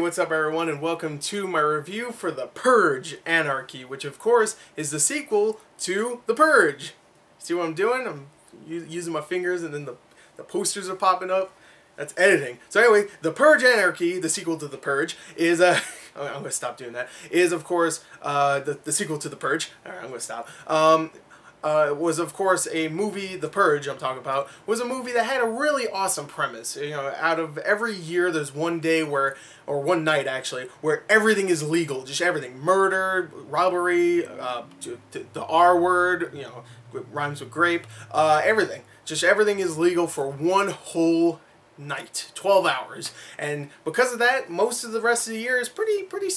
what's up everyone, and welcome to my review for The Purge, Anarchy, which of course is the sequel to The Purge. See what I'm doing? I'm using my fingers and then the posters are popping up. That's editing. So anyway, The Purge Anarchy, the sequel to The Purge, is I'm going to stop doing that, is of course the sequel to The Purge. Alright, I'm going to stop. Was of course a movie, The Purge I'm talking about, was a movie that had a really awesome premise. You know, out of every year there's one day where, or one night actually, where everything is legal. Just everything. Murder, robbery, the R word, you know, rhymes with grape, everything. Just everything is legal for one whole night, 12 hours, and because of that, most of the rest of the year is pretty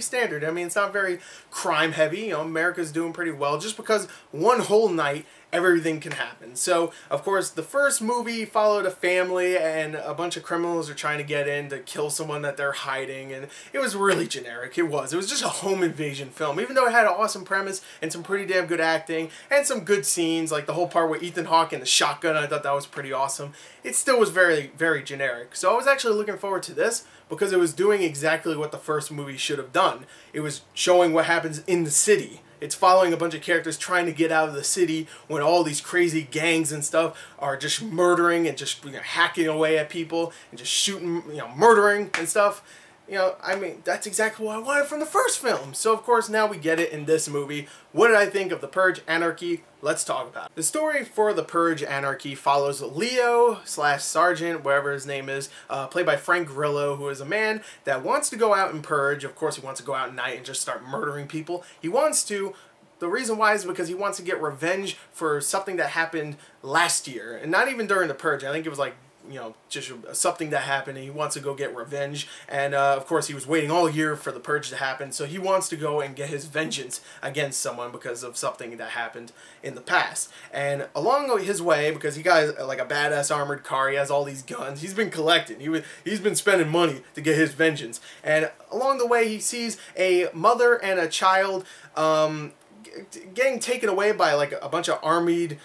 standard. I mean, it's not very crime heavy. You know, America's doing pretty well just because one whole night everything can happen. So, of course, the first movie followed a family and a bunch of criminals are trying to get in to kill someone that they're hiding, and it was really generic. It was just a home invasion film, even though it had an awesome premise and some pretty damn good acting and some good scenes, like the whole part with Ethan Hawke and the shotgun. I thought that was pretty awesome. It still was very, very generic. So I was actually looking forward to this because it was doing exactly what the first movie should have done. It was showing what happens in the city. It's following a bunch of characters trying to get out of the city when all these crazy gangs and stuff are just murdering and just, you know, hacking away at people and just shooting, you know, murdering and stuff. You know, I mean, that's exactly what I wanted from the first film. So, of course, now we get it in this movie. What did I think of The Purge Anarchy? Let's talk about it. The story for The Purge Anarchy follows Leo/Sergeant, whatever his name is, played by Frank Grillo, who is a man that wants to go out and purge. Of course, he wants to go out at night and just start murdering people. He wants to. The reason why is because he wants to get revenge for something that happened last year. And not even during The Purge. I think it was like, you know, just something that happened, and he wants to go get revenge. And of course he was waiting all year for the purge to happen, so he wants to go and get his vengeance against someone because of something that happened in the past. And along his way, because he got like a badass armored car, he has all these guns, he's been collecting, he's been spending money to get his vengeance. And along the way he sees a mother and a child getting taken away by like a bunch of armied,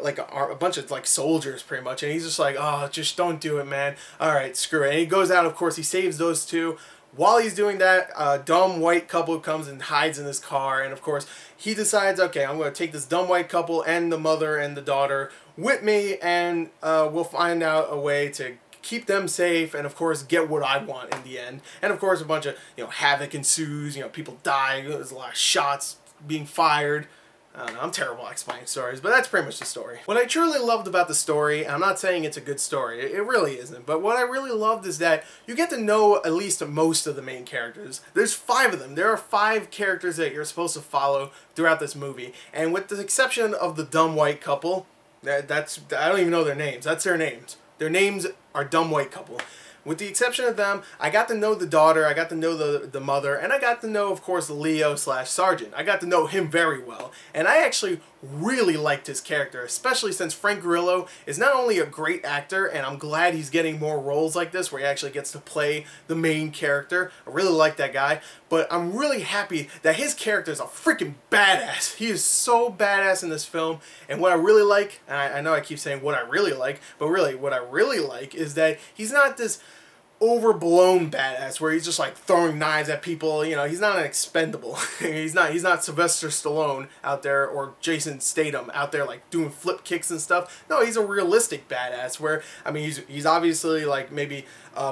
like a bunch of like soldiers pretty much, and he's just like, oh, just don't do it, man. Alright, screw it. And he goes out, of course, he saves those two. While he's doing that, a dumb white couple comes and hides in his car, and of course he decides, okay, I'm going to take this dumb white couple and the mother and the daughter with me, and we'll find out a way to keep them safe and of course get what I want in the end. And of course a bunch of, you know, havoc ensues, you know, people die, there's a lot of shots being fired. I don't know, I'm terrible at explaining stories, but that's pretty much the story. What I truly loved about the story, and I'm not saying it's a good story, it really isn't, but what I really loved is that you get to know at least most of the main characters. There's 5 of them. There are 5 characters that you're supposed to follow throughout this movie, and with the exception of the dumb white couple, I don't even know their names. That's their names. Their names are dumb white couple. With the exception of them, I got to know the daughter, I got to know the mother, and I got to know, of course, Leo/Sergeant. I got to know him very well. And I actually really liked his character, especially since Frank Grillo is not only a great actor, and I'm glad he's getting more roles like this where he actually gets to play the main character. I really like that guy, but I'm really happy that his character is a freaking badass. He is so badass in this film, and what I really like, and I know I keep saying what I really like, but really what I really like is that he's not this overblown badass where he's just like throwing knives at people. You know, he's not an expendable. he's not Sylvester Stallone out there or Jason Statham out there like doing flip kicks and stuff. No, he's a realistic badass where, I mean, he's obviously like maybe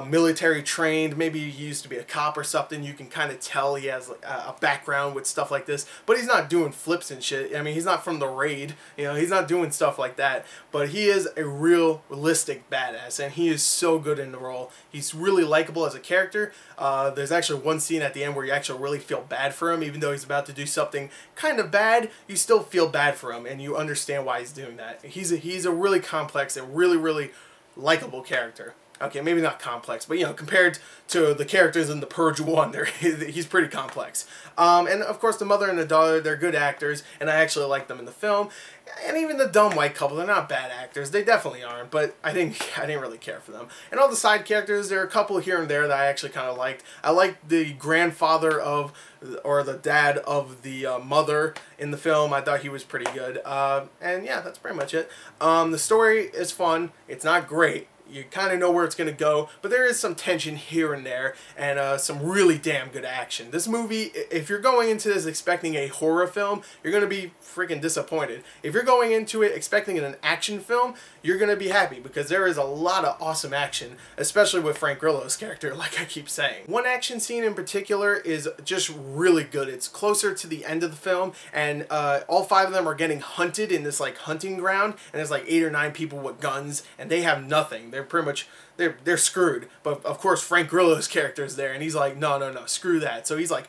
military trained, maybe he used to be a cop or something. You can kind of tell he has like a background with stuff like this, but he's not doing flips and shit. I mean, he's not from the raid, you know, he's not doing stuff like that, but he is a realistic badass, and he is so good in the role. He's really likable as a character. There's actually one scene at the end where you actually really feel bad for him. Even though he's about to do something kind of bad, you still feel bad for him, and you understand why he's doing that. He's a really complex and really likable character. Okay, maybe not complex, but you know, compared to the characters in The Purge 1, he's pretty complex. And of course, the mother and the daughter, they're good actors, and I actually like them in the film. And even the dumb white couple, they're not bad actors. They definitely aren't, but I didn't really care for them. And all the side characters, there are a couple here and there that I actually kind of liked. I liked the grandfather of, or the dad of the mother in the film. I thought he was pretty good. And yeah, that's pretty much it. The story is fun. It's not great. you kind of know where it's going to go, but there is some tension here and there, and some really damn good action. This movie, if you're going into this expecting a horror film, you're going to be freaking disappointed. If you're going into it expecting an action film, you're going to be happy, because there is a lot of awesome action, especially with Frank Grillo's character, like I keep saying. One action scene in particular is just really good. It's closer to the end of the film, and all 5 of them are getting hunted in this like hunting ground, and there's like 8 or 9 people with guns, and they have nothing. They're pretty much, they're screwed. But of course Frank Grillo's character is there, and he's like, no, screw that. So he's like,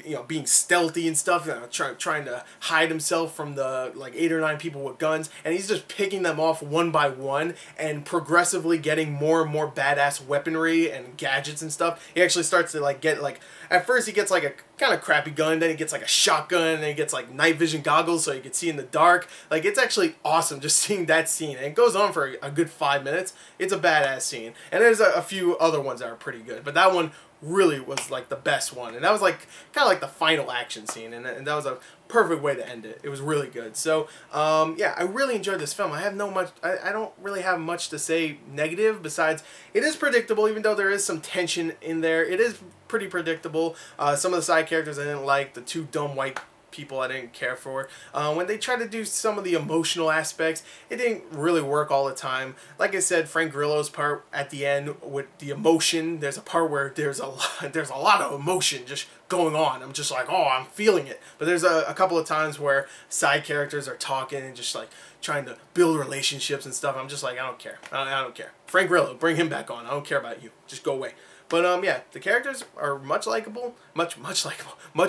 you know, being stealthy and stuff, you know, trying to hide himself from the like 8 or 9 people with guns, and he's just picking them off one by one and progressively getting more and more badass weaponry and gadgets and stuff. He actually starts to like get like, at first he gets like a kind of crappy gun, then he gets like a shotgun, and then he gets like night vision goggles so he can see in the dark. Like, it's actually awesome just seeing that scene, and it goes on for a good 5 minutes. It's a badass scene, and there's a few other ones that are pretty good, but that one really was like the best one, and that was like kind of like the final action scene, and that was a perfect way to end it. It was really good. So yeah, I really enjoyed this film. I don't really have much to say negative, besides it is predictable. Even though there is some tension in there, it is pretty predictable. Some of the side characters I didn't like. The 2 dumb white people I didn't care for. When they tried to do some of the emotional aspects, it didn't really work all the time. Like I said, Frank Grillo's part at the end with the emotion, there's a part where there's a lot of emotion just going on. I'm just like, oh, I'm feeling it. But there's a couple of times where side characters are talking and just like trying to build relationships and stuff. I'm just like, I don't care. I don't care. Frank Grillo, bring him back on. I don't care about you. Just go away. But yeah, the characters are much likable, much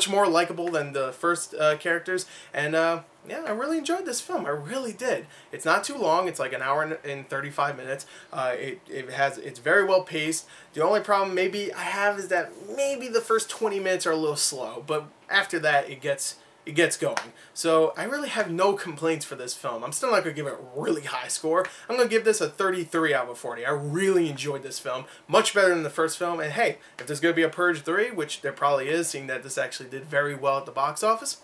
more likable than the first characters, and yeah, I really enjoyed this film. I really did. It's not too long. It's like an hour and 35 minutes. It's very well paced. The only problem maybe I have is that maybe the first 20 minutes are a little slow, but after that it gets going. So I really have no complaints for this film. I'm still not going to give it a really high score. I'm going to give this a 33 out of 40. I really enjoyed this film. Much better than the first film. And hey, if there's going to be a Purge 3, which there probably is, seeing that this actually did very well at the box office,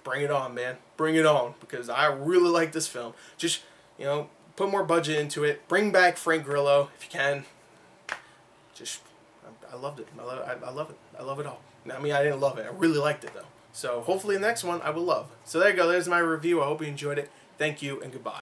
bring it on, man. Bring it on. Because I really like this film. Just, you know, put more budget into it. Bring back Frank Grillo if you can. Just, I loved it. I love it. I love it all. I mean, I didn't love it. I really liked it, though. So hopefully the next one I will love. So there you go. There's my review. I hope you enjoyed it. Thank you and goodbye.